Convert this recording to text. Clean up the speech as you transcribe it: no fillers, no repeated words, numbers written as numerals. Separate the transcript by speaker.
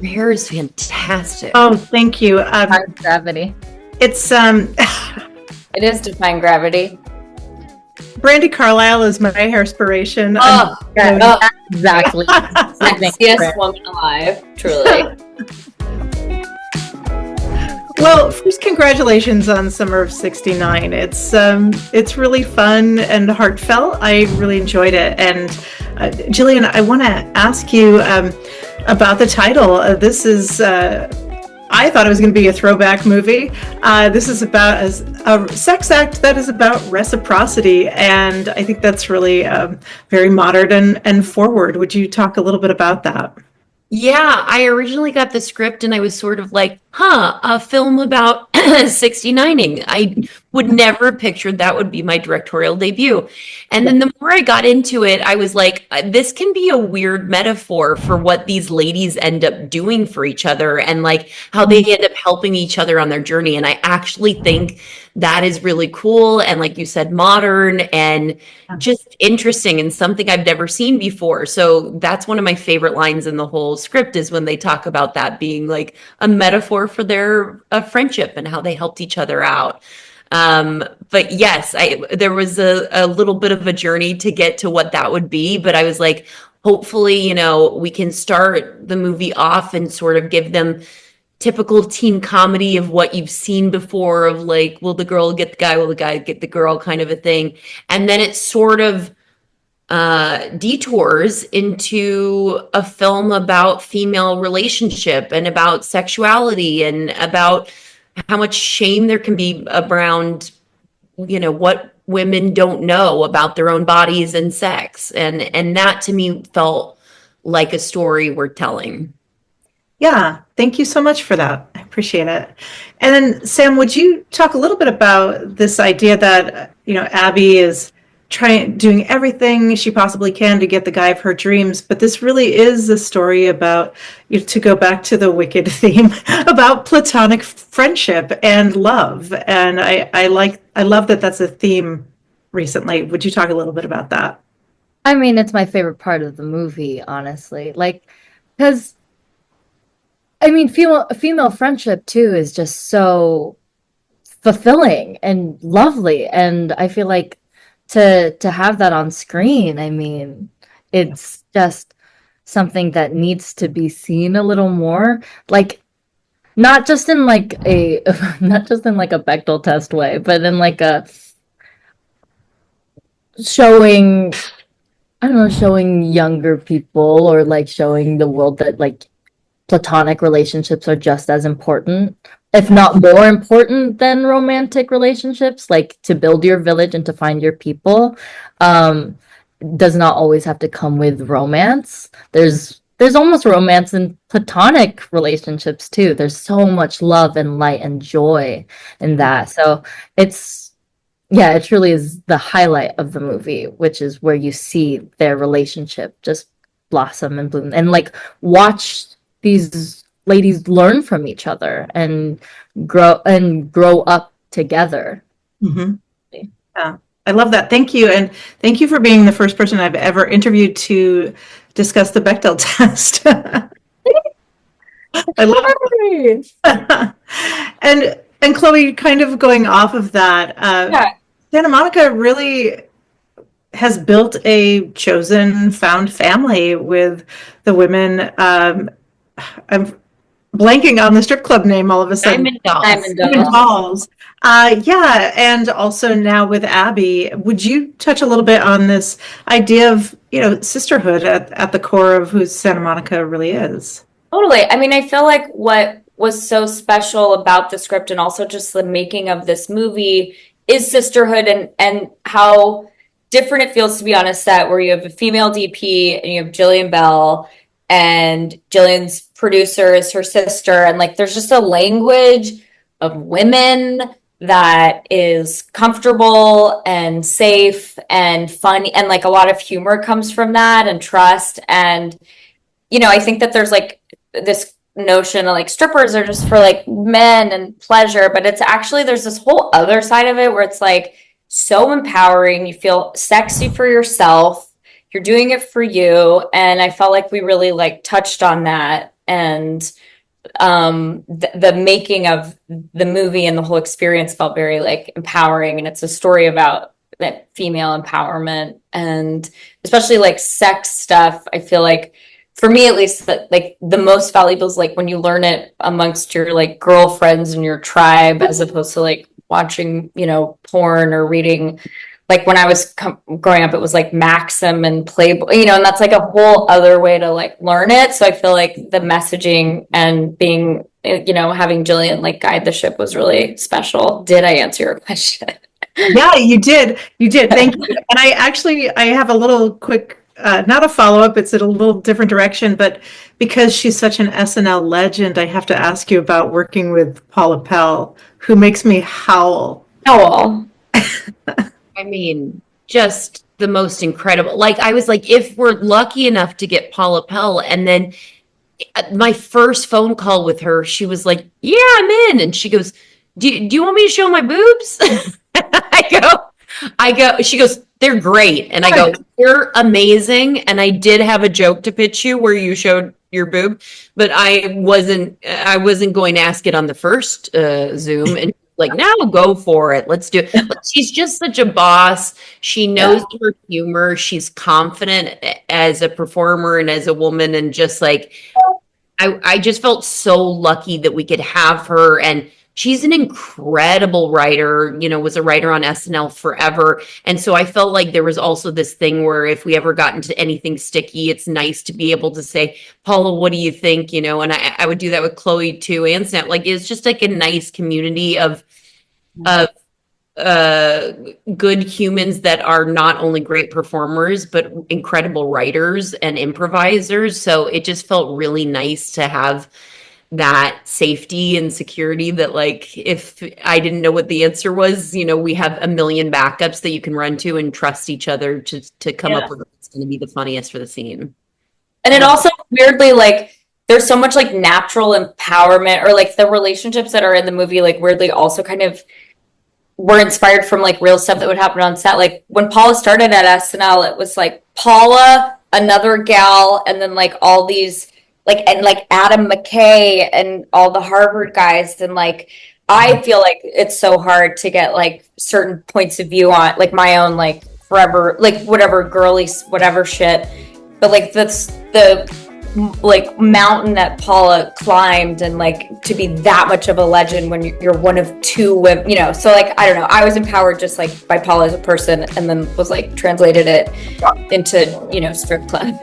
Speaker 1: Your hair is fantastic.
Speaker 2: Oh, thank you.
Speaker 3: Gravity.
Speaker 2: It's
Speaker 4: It is Defying Gravity.
Speaker 2: Brandy Carlisle is my hairspiration.
Speaker 4: Oh,
Speaker 3: Exactly.
Speaker 4: sexiest woman alive, truly.
Speaker 2: Well, first, congratulations on Summer of '69. It's really fun and heartfelt. I really enjoyed it. And Jillian, I want to ask you about the title. This is. I thought it was going to be a throwback movie. This is about a sex act that is about reciprocity, and I think that's really very modern and forward. Would you talk a little bit about that?
Speaker 1: Yeah, I originally got the script and I was sort of like, a film about 69ing. I would never have pictured that would be my directorial debut. And then the more I got into it, I was like, this can be a weird metaphor for what these ladies end up doing for each other and like how they end up helping each other on their journey. And I actually think that is really cool. And like you said, modern and just interesting and something I've never seen before. So that's one of my favorite lines in the whole script is when they talk about that being like a metaphor for their friendship and how they helped each other out. But yes, there was a little bit of a journey to get to what that would be, but I was like, hopefully, we can start the movie off and sort of give them typical teen comedy of what you've seen before of like, will the girl get the guy, will the guy get the girl kind of a thing. And then it sort of detours into a film about female relationship and about sexuality and about how much shame there can be around, what women don't know about their own bodies and sex. And that to me felt like a story worth telling.
Speaker 2: Yeah, thank you so much for that. I appreciate it. And then, Sam, would you talk a little bit about this idea that, Abby is doing everything she possibly can to get the guy of her dreams, but this really is a story about, to go back to the Wicked theme, about platonic friendship and love. And I love that that's a theme recently. Would you talk a little bit about that?
Speaker 3: I mean, it's my favorite part of the movie, honestly. Like, because female friendship too is just so fulfilling and lovely, and I feel like to have that on screen, I mean, it's just something that needs to be seen a little more, like not just in like a not just in like a Bechdel test way, but in like a showing, I don't know, showing younger people or like showing the world that like platonic relationships are just as important, if not more important than romantic relationships, like to build your village and to find your people. Does not always have to come with romance. There's almost romance in platonic relationships too. There's so much love and light and joy in that. So it truly is the highlight of the movie, which is where you see their relationship just blossom and bloom and like watch these ladies learn from each other and grow up together.
Speaker 2: Mm-hmm. Yeah, I love that. Thank you. And thank you for being the first person I've ever interviewed to discuss the Bechdel test. I love it. And Chloe, kind of going off of that, Santa Monica really has built a chosen found family with the women. I'm blanking on the strip club name all of a sudden.
Speaker 1: Diamond
Speaker 2: Dolls. Yeah, and also now with Abby. Would you touch a little bit on this idea of, sisterhood at the core of who Santa Monica really is?
Speaker 4: Totally. I mean, I feel like what was so special about the script and also just the making of this movie is sisterhood and how different it feels to be on a set where you have a female DP and you have Jillian Bell and Jillian's producer is her sister. And like, there's just a language of women that is comfortable and safe and funny. And like a lot of humor comes from that and trust. And, I think that there's like this notion of like strippers are just for like men and pleasure, but it's actually, there's this whole other side of it where it's like so empowering. You feel sexy for yourself. You're doing it for you. And I felt like we really like touched on that and the making of the movie and the whole experience felt very like empowering, and it's a story about that female empowerment, and especially like sex stuff. I feel like for me at least, that like the most valuable is like when you learn it amongst your like girlfriends and your tribe, as opposed to like watching, you know, porn or reading. Like when I was growing up, it was like Maxim and Playboy, you know, and that's like a whole other way to like learn it. So I feel like the messaging and being, you know, having Jillian like guide the ship was really special. Did I answer your question?
Speaker 2: Yeah, you did. You did. Thank you. And I have a little quick, not a follow-up, it's in a little different direction, but because she's such an SNL legend, I have to ask you about working with Paula Pell, who makes me howl.
Speaker 4: Oh,
Speaker 1: I mean, just the most incredible. Like, I was like, if we're lucky enough to get Paula Pell, and then my first phone call with her, she was like, "Yeah, I'm in," and she goes, "Do you want me to show my boobs?" I go. She goes, "They're great," and I go, "They're amazing." And I did have a joke to pitch you where you showed your boob, but I wasn't going to ask it on the first Zoom, and like, now go for it. Let's do it. But she's just such a boss. She knows her humor. She's confident as a performer and as a woman. And just like, I just felt so lucky that we could have her. And she's an incredible writer, you know, was a writer on SNL forever. And so I felt like there was also this thing where if we ever got into anything sticky, it's nice to be able to say, "Paula, what do you think?" You know, and I would do that with Chloe too, and Snap. Like, it's just like a nice community of good humans that are not only great performers, but incredible writers and improvisers. So it just felt really nice to have that safety and security that, like, if I didn't know what the answer was, you know, we have a million backups that you can run to and trust each other to come up with what's going to be the funniest for the scene.
Speaker 4: and it also weirdly like there's so much like natural empowerment, or like the relationships that are in the movie like weirdly also kind of were inspired from like real stuff that would happen on set. Like when Paula started at SNL, it was like Paula, another gal, and then like all these like, and like Adam McKay and all the Harvard guys. And like I feel like it's so hard to get like certain points of view on like my own like forever like whatever girly whatever shit. But like that's the like mountain that Paula climbed, and like to be that much of a legend when you're one of two women, you know. So like I don't know, I was empowered just like by Paula as a person, and then was like translated it into, you know, strip club.